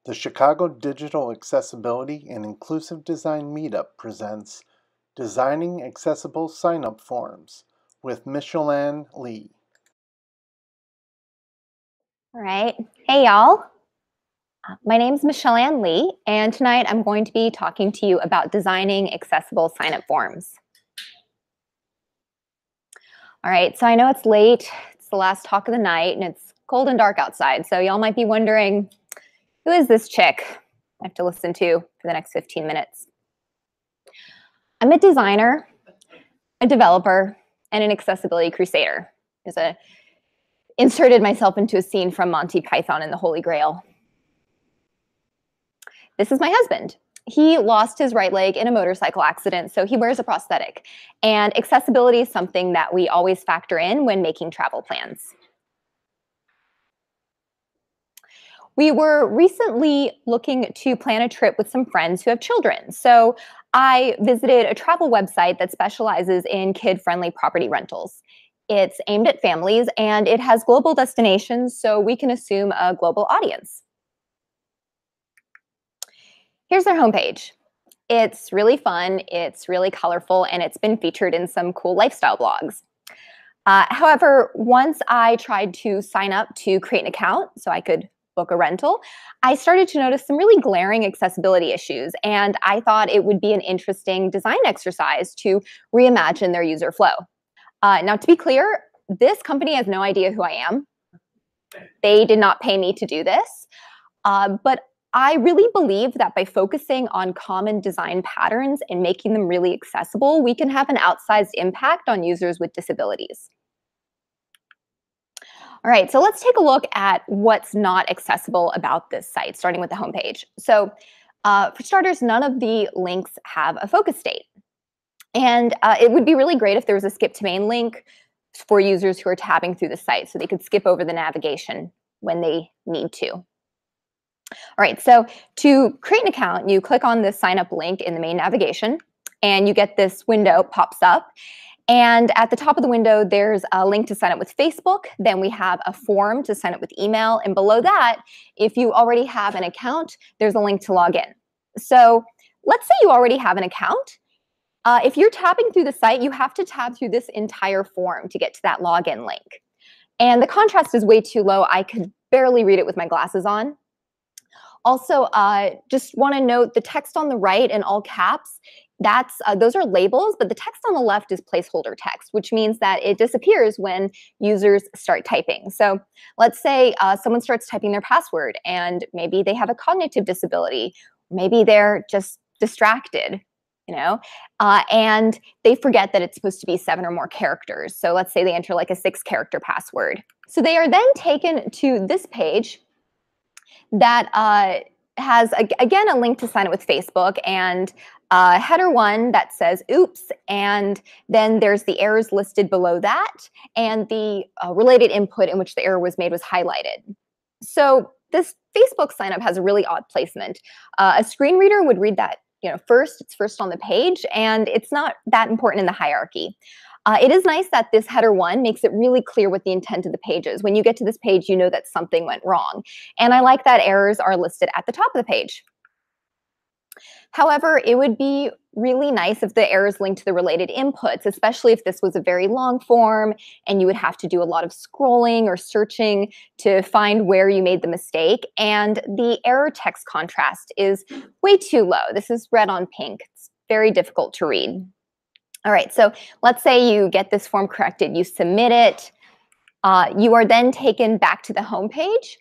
The Chicago Digital Accessibility and Inclusive Design Meetup presents Designing Accessible Sign-Up Forms with Michellanne Li. All right. Hey, y'all. My name is Michellanne Li, and tonight I'm going to be talking to you about designing accessible sign-up forms. All right, so I know it's late. It's the last talk of the night, and it's cold and dark outside, so y'all might be wondering, who is this chick I have to listen to for the next 15 minutes? I'm a designer, a developer, and an accessibility crusader. Inserted myself into a scene from Monty Python and the Holy Grail. This is my husband. He lost his right leg in a motorcycle accident, so he wears a prosthetic. And accessibility is something that we always factor in when making travel plans. We were recently looking to plan a trip with some friends who have children. So I visited a travel website that specializes in kid-friendly property rentals. It's aimed at families, and it has global destinations, so we can assume a global audience. Here's their homepage. It's really fun, it's really colorful, and it's been featured in some cool lifestyle blogs. However, once I tried to sign up to create an account so I could book a rental, I started to notice some really glaring accessibility issues, and I thought it would be an interesting design exercise to reimagine their user flow. Now, to be clear, this company has no idea who I am. They did not pay me to do this, but I really believe that by focusing on common design patterns and making them really accessible, we can have an outsized impact on users with disabilities. All right, so let's take a look at what's not accessible about this site, starting with the homepage. So for starters, none of the links have a focus state. And it would be really great if there was a skip to main link for users who are tabbing through the site so they could skip over the navigation when they need to. All right, so to create an account, you click on the sign up link in the main navigation, and you get this window pops up. And at the top of the window, there's a link to sign up with Facebook. Then we have a form to sign up with email. And below that, if you already have an account, there's a link to log in. So let's say you already have an account. If you're tabbing through the site, you have to tab through this entire form to get to that login link. And the contrast is way too low. I could barely read it with my glasses on. Also, just want to note the text on the right in all caps, those are labels, but the text on the left is placeholder text, which means that it disappears when users start typing. So let's say someone starts typing their password and maybe they have a cognitive disability, maybe they're just distracted, and they forget that it's supposed to be 7 or more characters. So let's say they enter like a 6-character password. So they are then taken to this page that has, again, a link to sign up with Facebook and header 1 that says oops, and then there's the errors listed below that, and the related input in which the error was made was highlighted. So this Facebook sign up has a really odd placement. A screen reader would read that first, it's first on the page, and it's not that important in the hierarchy. It is nice that this header 1 makes it really clear what the intent of the page is. When you get to this page, you know that something went wrong. And I like that errors are listed at the top of the page. However, it would be really nice if the errors linked to the related inputs, especially if this was a very long form and you would have to do a lot of scrolling or searching to find where you made the mistake. And the error text contrast is way too low. This is red on pink. It's very difficult to read. All right, so let's say you get this form corrected, you submit it, you are then taken back to the home page,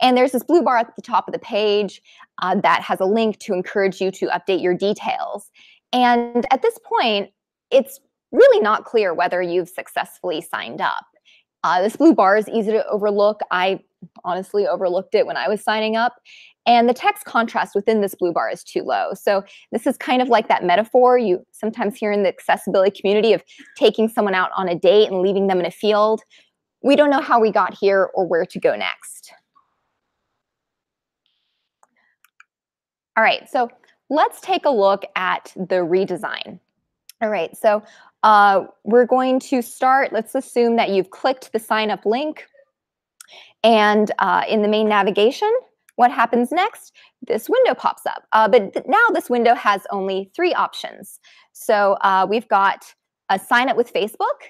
and there's this blue bar at the top of the page that has a link to encourage you to update your details. And at this point, it's really not clear whether you've successfully signed up. This blue bar is easy to overlook. I honestly overlooked it when I was signing up. And the text contrast within this blue bar is too low. So this is kind of like that metaphor you sometimes hear in the accessibility community of taking someone out on a date and leaving them in a field. We don't know how we got here or where to go next. All right, so let's take a look at the redesign. All right, so we're going to start, let's assume that you've clicked the sign up link, and in the main navigation, What happens next? This window pops up, but now this window has only 3 options. So we've got a sign up with Facebook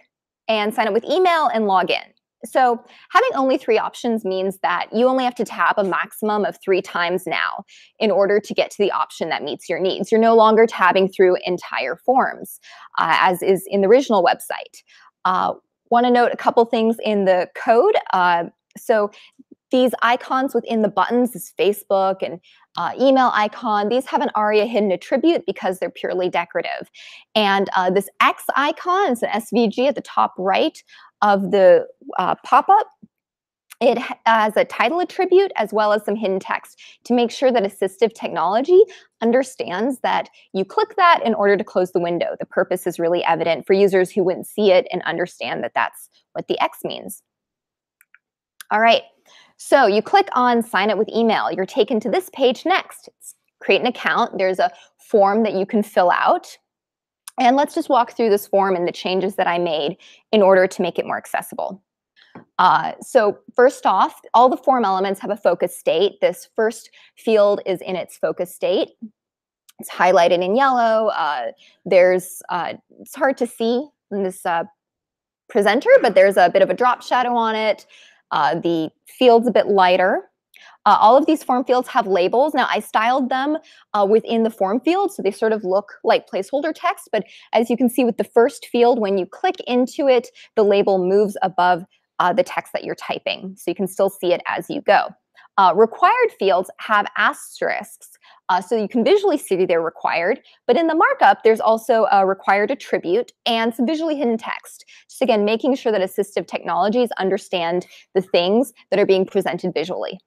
and sign up with email and log in. So having only 3 options means that you only have to tab a maximum of 3 times now in order to get to the option that meets your needs. You're no longer tabbing through entire forms, as is in the original website. Want to note a couple things in the code. So these icons within the buttons, this Facebook and email icon, these have an ARIA hidden attribute because they're purely decorative. And this X icon is an SVG at the top right of the pop-up. It has a title attribute as well as some hidden text to make sure that assistive technology understands that you click that in order to close the window. The purpose is really evident for users who wouldn't see it and understand that that's what the X means. All right. So you click on sign up with email. You're taken to this page next. It's create an account. There's a form that you can fill out. And let's just walk through this form and the changes that I made in order to make it more accessible. So first off, all the form elements have a focus state. This first field is in its focus state. It's highlighted in yellow. It's hard to see in this presenter, but there's a bit of a drop shadow on it. The field's a bit lighter. All of these form fields have labels. Now, I styled them within the form field, so they sort of look like placeholder text. But as you can see with the first field, when you click into it, the label moves above the text that you're typing. So you can still see it as you go. Required fields have asterisks, so you can visually see they're required. But in the markup, there's also a required attribute and some visually hidden text. Just again, making sure that assistive technologies understand the things that are being presented visually.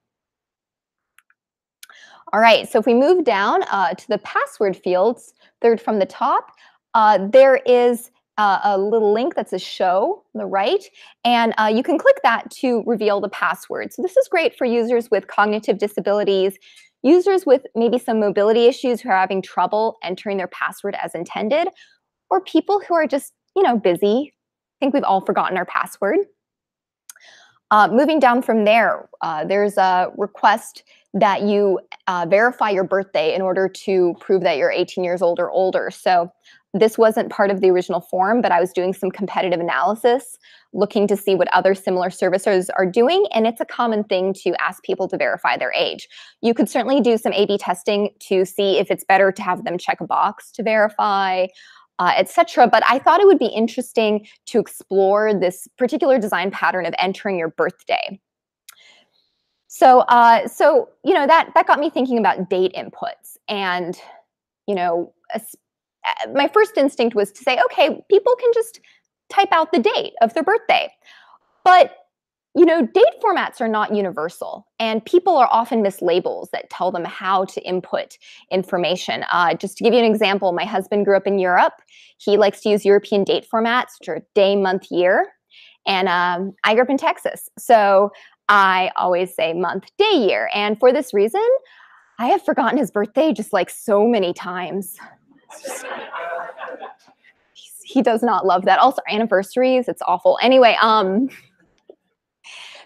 All right, so if we move down to the password fields, third from the top, there is a little link that says show on the right, and you can click that to reveal the password. So this is great for users with cognitive disabilities, users with maybe some mobility issues who are having trouble entering their password as intended, or people who are just, busy. I think we've all forgotten our password. Moving down from there, there's a request that you verify your birthday in order to prove that you're 18 years old or older. So this wasn't part of the original form, but I was doing some competitive analysis, looking to see what other similar services are doing, and it's a common thing to ask people to verify their age. You could certainly do some A/B testing to see if it's better to have them check a box to verify, etc. But I thought it would be interesting to explore this particular design pattern of entering your birthday. So, that got me thinking about date inputs, and my first instinct was to say, okay, people can just type out the date of their birthday. But, date formats are not universal, and people are often mislabels that tell them how to input information. Just to give you an example, my husband grew up in Europe. He likes to use European date formats, which are day, month, year. And I grew up in Texas. So I always say month, day, year. And for this reason, I have forgotten his birthday just like so many times. He does not love that. Also, anniversaries, it's awful. Anyway,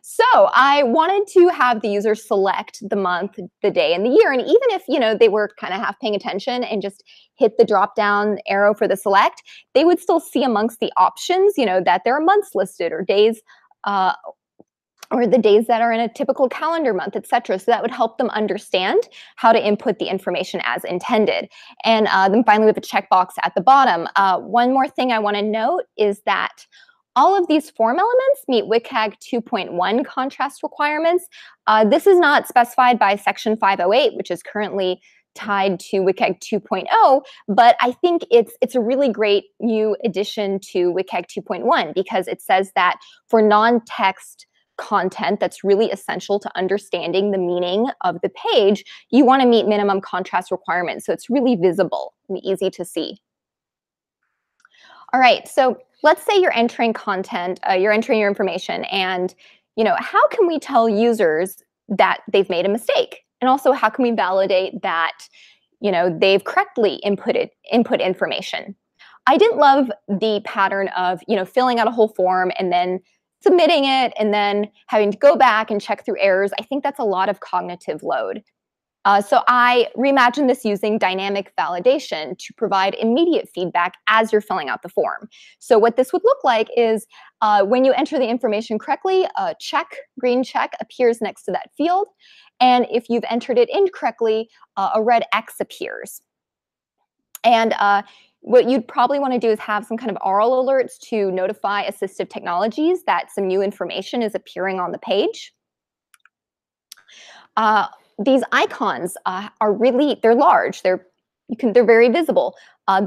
so I wanted to have the user select the month, the day, and the year. And even if, they were kind of half paying attention and just hit the drop-down arrow for the select, they would still see amongst the options, that there are months listed or days, or the days that are in a typical calendar month, etc. So that would help them understand how to input the information as intended. And then finally, we have a checkbox at the bottom. One more thing I want to note is that all of these form elements meet WCAG 2.1 contrast requirements. This is not specified by Section 508, which is currently tied to WCAG 2.0, but I think it's a really great new addition to WCAG 2.1 because it says that for non-text content that's really essential to understanding the meaning of the page, you want to meet minimum contrast requirements. So it's really visible and easy to see. All right, so let's say you're entering content, you're entering your information, and how can we tell users that they've made a mistake? And also, how can we validate that they've correctly input information? I didn't love the pattern of filling out a whole form and then submitting it and then having to go back and check through errors, I think that's a lot of cognitive load. So I reimagined this using dynamic validation to provide immediate feedback as you're filling out the form. So what this would look like is when you enter the information correctly, a green check appears next to that field. And if you've entered it incorrectly, a red X appears. And what you'd probably want to do is have some kind of oral alerts to notify assistive technologies that some new information is appearing on the page. These icons are they're large, they're very visible.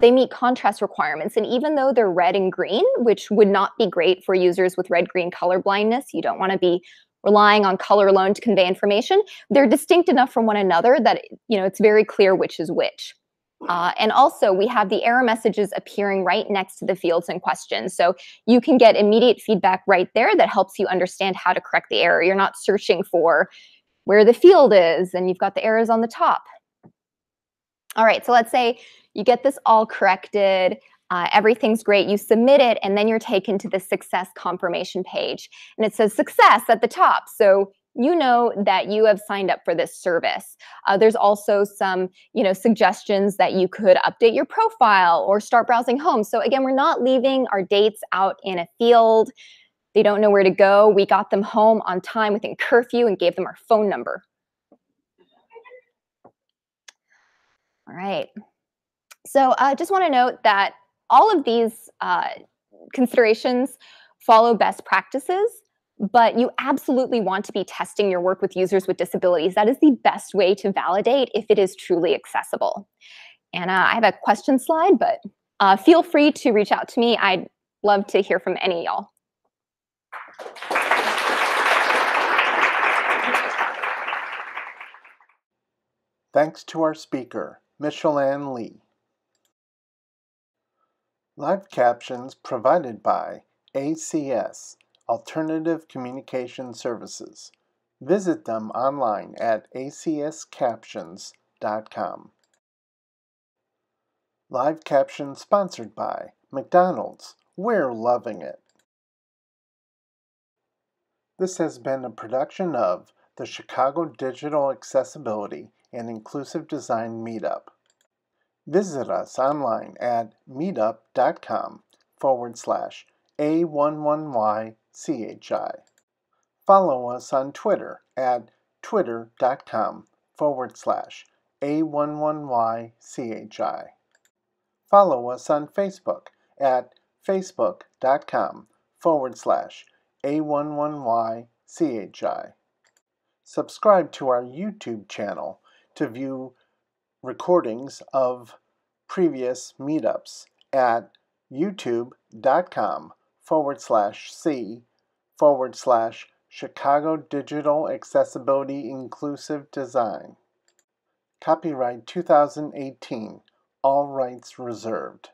They meet contrast requirements, and even though they're red and green, which would not be great for users with red-green color blindness, you don't want to be relying on color alone to convey information, they're distinct enough from one another that it's very clear which is which. And also, we have the error messages appearing right next to the fields in question. So you can get immediate feedback right there that helps you understand how to correct the error. You're not searching for where the field is and you've got the errors on the top. All right, so let's say you get this all corrected, everything's great, you submit it, and then you're taken to the success confirmation page. And it says success at the top. So you know that you have signed up for this service. There's also some, suggestions that you could update your profile or start browsing home. So again, we're not leaving our dates out in a field. They don't know where to go. We got them home on time within curfew and gave them our phone number. All right. So I just want to note that all of these considerations follow best practices, but you absolutely want to be testing your work with users with disabilities. That is the best way to validate if it is truly accessible. And I have a question slide, but feel free to reach out to me. I'd love to hear from any of y'all. Thanks to our speaker, Michellanne Li. Live captions provided by ACS, Alternative Communication Services. Visit them online at acscaptions.com. Live captions sponsored by McDonald's. We're loving it. This has been a production of the Chicago Digital Accessibility and Inclusive Design Meetup. Visit us online at meetup.com/A11YCHI. Follow us on Twitter at twitter.com/A11YCHI. Follow us on Facebook at facebook.com/A11YCHI. Subscribe to our YouTube channel to view recordings of previous meetups at youtube.com/C/Chicago Digital Accessibility Inclusive Design. Copyright 2018. All rights reserved.